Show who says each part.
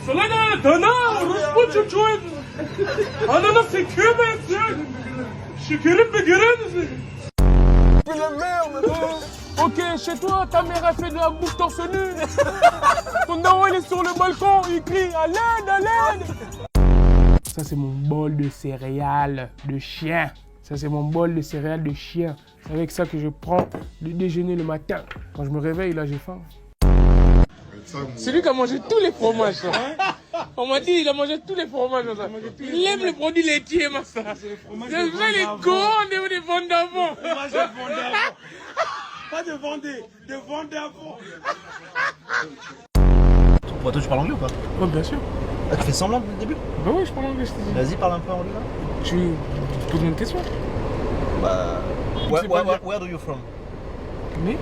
Speaker 1: Selena, Dana, Rusbu çocuğun. Ananı sikiyor ben sen. Şekerim mi girin? Ok, chez toi, ta mère a fait de la bouffe torse nu. Ton daron, il est sur le balcon, il crie à l'aide, à l'aide. Ça, c'est mon bol de céréales de chien. Ça, c'est mon bol de céréales de chien. C'est avec ça que je prends le déjeuner le matin. Quand je me réveille, là, j'ai faim. C'est lui qui a mangé tous les fromages, ça. On m'a dit, il a mangé tous les fromages, ça. Il aime les produits laitiers, ma ça. C'est les grands des ventes d'avant. Pas de vendée, de vente d'avant.
Speaker 2: Toi, tu parles anglais ou pas?
Speaker 1: Oh, bien sûr.
Speaker 2: Ah, tu fais semblant depuis le début?
Speaker 1: Bah oui, je parle anglais, je t'ai dit.
Speaker 2: Vas-y, parle un peu anglais là.
Speaker 1: Tu poses une question?
Speaker 2: Bah. Where do you from?
Speaker 1: Me?